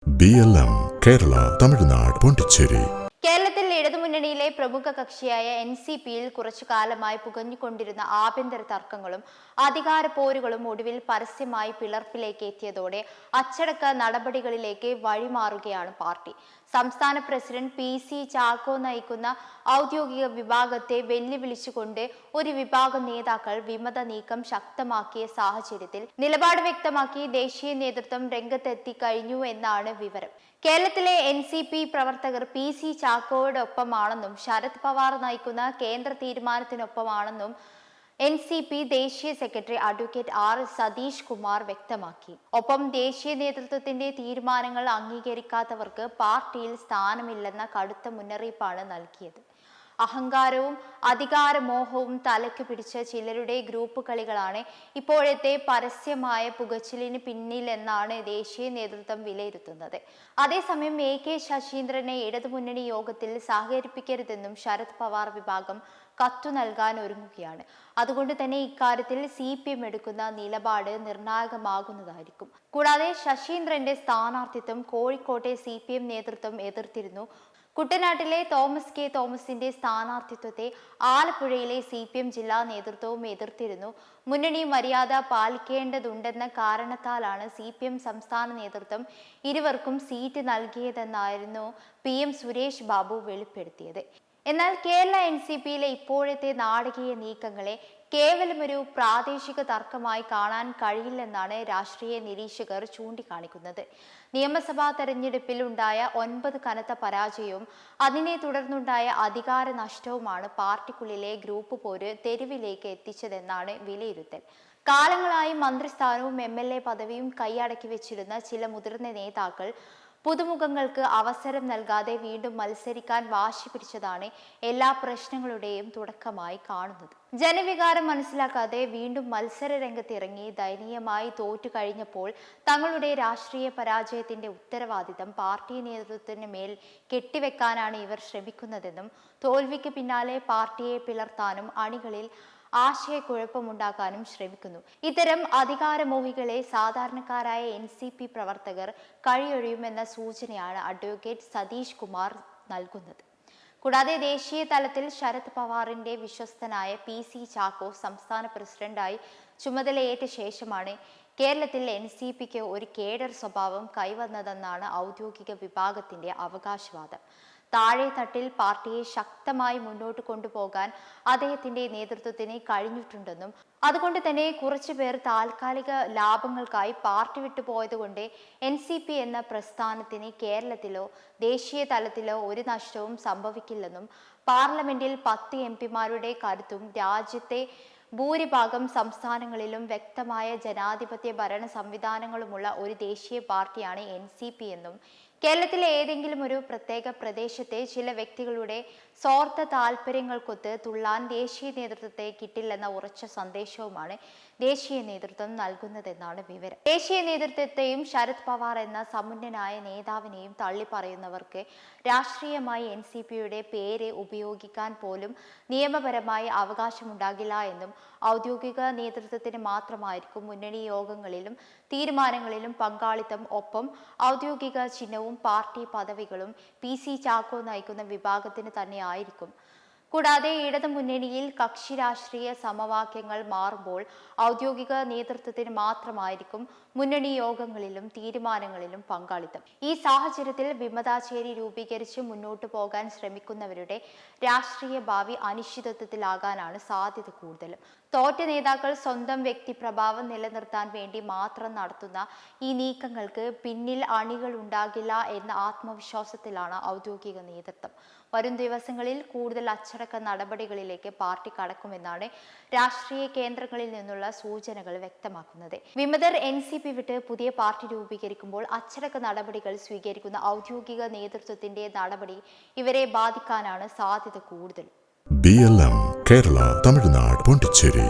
BLM Kerala Tamil Nadu Pondicherry. കേരളത്തിൽ ഇടതുമുന്നണിയിലെ പ്രമുഖ കക്ഷിയായ NCPയിൽ കുറച്ചു കാലമായി പുകഞ്ഞുകൊണ്ടിരുന്ന ആഭ്യന്തര തർക്കങ്ങളും അധികാര പോരുകളും ഒടുവിൽ പരസ്യമായി പിളർപ്പിലേക്ക് എത്തിയതോടെ അച്ചടക്ക നടപടികളിലേക്ക് വഴിമാറുകയാണ് പാർട്ടി. സംസ്ഥാന പ്രസിഡന്റ് PC ചാക്കോ നയിക്കുന്ന ഔദ്യോഗിക വിഭാഗത്തെ വെല്ലുവിളിച്ചുകൊണ്ട് ഒരു വിഭാഗം നേതാക്കൾ വിമത നീക്കം ശക്തമാക്കിയ സാഹചര്യത്തിൽ നിലപാട് വ്യക്തമാക്കി ദേശീയ നേതൃത്വം രംഗത്തെത്തി കഴിഞ്ഞു എന്നാണ് വിവരം. കേരളത്തിലെ NCP പ്രവർത്തകർ PC ചാക്കോയോടൊപ്പമാണെന്നും ശരത് പവാർ നയിക്കുന്ന കേന്ദ്ര തീരുമാനത്തിനൊപ്പമാണെന്നും NCP ദേശീയ സെക്രട്ടറി അഡ്വക്കേറ്റ് R സതീഷ് കുമാർ വ്യക്തമാക്കി. ഒപ്പം ദേശീയ നേതൃത്വത്തിന്റെ തീരുമാനങ്ങൾ അംഗീകരിക്കാത്തവർക്ക് പാർട്ടിയിൽ സ്ഥാനമില്ലെന്ന കടുത്ത മുന്നറിയിപ്പാണ് നൽകിയത്. അഹങ്കാരവും അധികാരമോഹവും തലയ്ക്ക് പിടിച്ച ചിലരുടെ ഗ്രൂപ്പ് കളികളാണ് ഇപ്പോഴത്തെ പരസ്യമായ പുകച്ചിലിന് പിന്നിലെന്നാണ് ദേശീയ നേതൃത്വം വിലയിരുത്തുന്നത്. അതേസമയം AK ശശീന്ദ്രനെ ഇടതുമുന്നണി യോഗത്തിൽ സഹകരിപ്പിക്കരുതെന്നും ശരത് പവാർ വിഭാഗം കത്തു നൽകാൻ ഒരുങ്ങുകയാണ്. അതുകൊണ്ട് തന്നെ ഇക്കാര്യത്തിൽ CPM എടുക്കുന്ന നിലപാട് നിർണായകമാകുന്നതായിരിക്കും. കൂടാതെ ശശീന്ദ്രന്റെ സ്ഥാനാർത്ഥിത്വം കോഴിക്കോട്ടെ CPM നേതൃത്വം എതിർത്തിരുന്നു. കുട്ടനാട്ടിലെ തോമസ് കെ തോമസിന്റെ സ്ഥാനാർത്ഥിത്വത്തെ ആലപ്പുഴയിലെ CPM ജില്ലാ നേതൃത്വവും എതിർത്തിരുന്നു. മുന്നണി മര്യാദ പാലിക്കേണ്ടതുണ്ടെന്ന കാരണത്താലാണ് CPM സംസ്ഥാന നേതൃത്വം ഇരുവർക്കും സീറ്റ് നൽകിയതെന്നായിരുന്നു PM സുരേഷ് ബാബു വെളിപ്പെടുത്തിയത്. എന്നാൽ കേരള NCPയിലെ ഇപ്പോഴത്തെ നാടകീയ നീക്കങ്ങളെ കേവലമൊരു പ്രാദേശിക തർക്കമായി കാണാൻ കഴിയില്ലെന്നാണ് രാഷ്ട്രീയ നിരീക്ഷകർ ചൂണ്ടിക്കാണിക്കുന്നത്. നിയമസഭാ തെരഞ്ഞെടുപ്പിൽ ഉണ്ടായ 9 കനത്ത പരാജയവും അതിനെ തുടർന്നുണ്ടായ അധികാര നഷ്ടവുമാണ് പാർട്ടിക്കുള്ളിലെ ഗ്രൂപ്പ് പോര് തെരുവിലേക്ക് എത്തിച്ചതെന്നാണ് വിലയിരുത്തൽ. കാലങ്ങളായി മന്ത്രിസ്ഥാനവും MLA പദവിയും കൈയടക്കി വെച്ചിരുന്ന ചില മുതിർന്ന നേതാക്കൾ പുതുമുഖങ്ങൾക്ക് അവസരം നൽകാതെ വീണ്ടും മത്സരിക്കാൻ വാശി പിടിച്ചതാണ് എല്ലാ പ്രശ്നങ്ങളുടെയും തുടക്കമായി കാണുന്നത്. ജനവികാരം മനസ്സിലാക്കാതെ വീണ്ടും മത്സര രംഗത്തിറങ്ങി ദയനീയമായി തോറ്റു കഴിഞ്ഞപ്പോൾ തങ്ങളുടെ രാഷ്ട്രീയ പരാജയത്തിന്റെ ഉത്തരവാദിത്തം പാർട്ടി നേതൃത്വത്തിന് മേൽ കെട്ടിവെക്കാനാണ് ഇവർ ശ്രമിക്കുന്നതെന്നും തോൽവിക്ക് പിന്നാലെ പാർട്ടിയെ പിളർത്താനും അണികളിൽ ആശയക്കുഴപ്പമുണ്ടാക്കാനും ശ്രമിക്കുന്നു. ഇത്തരം അധികാരമോഹികളെ സാധാരണക്കാരായ NCP പ്രവർത്തകർ കഴിയൊഴിയുമെന്ന സൂചനയാണ് അഡ്വക്കേറ്റ് സതീഷ് കുമാർ നൽകുന്നത്. കൂടാതെ ദേശീയ തലത്തിൽ ശരത് പവാറിന്റെ വിശ്വസ്തനായ PC ചാക്കോ സംസ്ഥാന പ്രസിഡന്റായി ചുമതലയേറ്റ ശേഷമാണ് കേരളത്തിൽ NCPക്ക് ഒരു കേഡർ സ്വഭാവം കൈവന്നതെന്നാണ് ഔദ്യോഗിക വിഭാഗത്തിന്റെ അവകാശവാദം. താഴെ തട്ടിൽ പാർട്ടിയെ ശക്തമായി മുന്നോട്ട് കൊണ്ടുപോകാൻ അദ്ദേഹത്തിന്റെ നേതൃത്വത്തിന് കഴിഞ്ഞിട്ടുണ്ടെന്നും അതുകൊണ്ട് തന്നെ കുറച്ചു പേർ താൽക്കാലിക ലാഭങ്ങൾക്കായി പാർട്ടി വിട്ടുപോയതുകൊണ്ട് NCP എന്ന പ്രസ്ഥാനത്തിന് കേരളത്തിലോ ദേശീയ തലത്തിലോ ഒരു നഷ്ടവും സംഭവിക്കില്ലെന്നും പാർലമെന്റിൽ 10 MP-മാരുടെ കരുത്തും രാജ്യത്തെ ഭൂരിഭാഗം സംസ്ഥാനങ്ങളിലും വ്യക്തമായ ജനാധിപത്യ ഭരണ സംവിധാനങ്ങളുമുള്ള ഒരു ദേശീയ പാർട്ടിയാണ് NCP എന്നും കേരളത്തിലെ ഏതെങ്കിലും ഒരു പ്രത്യേക പ്രദേശത്തെ ചില വ്യക്തികളുടെ സ്വാർത്ഥ താല്പര്യങ്ങൾക്കൊത്ത് തുള്ളാൻ ദേശീയ നേതൃത്വത്തെ കിട്ടില്ലെന്ന ഉറച്ച സന്ദേശവുമാണ് ദേശീയ നേതൃത്വം നൽകുന്നതെന്നാണ് വിവരം. ദേശീയ നേതൃത്വത്തെയും ശരത് പവാർ എന്ന സമുന്നതനായ നേതാവിനെയും തള്ളിപ്പറയുന്നവർക്ക് രാഷ്ട്രീയമായി NCPയുടെ പേര് ഉപയോഗിക്കാൻ പോലും നിയമപരമായി അവകാശമുണ്ടാകില്ല എന്നും ഔദ്യോഗിക നേതൃത്വത്തിന് മാത്രമായിരിക്കും മുന്നണി യോഗങ്ങളിലും തീരുമാനങ്ങളിലും പങ്കാളിത്തം. ഒപ്പം ഔദ്യോഗിക ചിഹ്നവും പാർട്ടി പദവികളും PC ചാക്കോ നയിക്കുന്ന വിഭാഗത്തിന് തന്നെയായിരിക്കും. കൂടാതെ ഇടതു മുന്നണിയിൽ കക്ഷി രാഷ്ട്രീയ സമവാക്യങ്ങൾ മാറുമ്പോൾ ഔദ്യോഗിക നേതൃത്വത്തിന് മാത്രമായിരിക്കും മുന്നണി യോഗങ്ങളിലും തീരുമാനങ്ങളിലും പങ്കാളിത്തം. ഈ സാഹചര്യത്തിൽ വിമതാചേരി രൂപീകരിച്ച് മുന്നോട്ടു പോകാൻ ശ്രമിക്കുന്നവരുടെ രാഷ്ട്രീയ ഭാവി അനിശ്ചിതത്വത്തിലാകാനാണ് സാധ്യത കൂടുതലും. തോറ്റ നേതാക്കൾ സ്വന്തം വ്യക്തിപ്രഭാവം നിലനിർത്താൻ വേണ്ടി മാത്രം നടത്തുന്ന ഈ നീക്കങ്ങൾക്ക് പിന്നിൽ അണികൾ ഉണ്ടാകില്ല എന്ന ആത്മവിശ്വാസത്തിലാണ് ഔദ്യോഗിക നേതൃത്വം. വരും ദിവസങ്ങളിൽ കൂടുതൽ അച്ചടക്ക നടപടികളിലേക്ക് പാർട്ടി കടക്കുമെന്നാണ് രാഷ്ട്രീയ കേന്ദ്രങ്ങളിൽ നിന്നുള്ള സൂചനകൾ വ്യക്തമാക്കുന്നത്. വിമതർ NCP വിട്ട് പുതിയ പാർട്ടി രൂപീകരിക്കുമ്പോൾ അച്ചടക്ക നടപടികൾ സ്വീകരിക്കുന്ന ഔദ്യോഗിക നേതൃത്വത്തിന്റെ നടപടി ഇവരെ ബാധിക്കാനാണ് സാധ്യത കൂടുതൽ. BLM കേരള തമിഴ്നാട് പോണ്ടിച്ചേരി.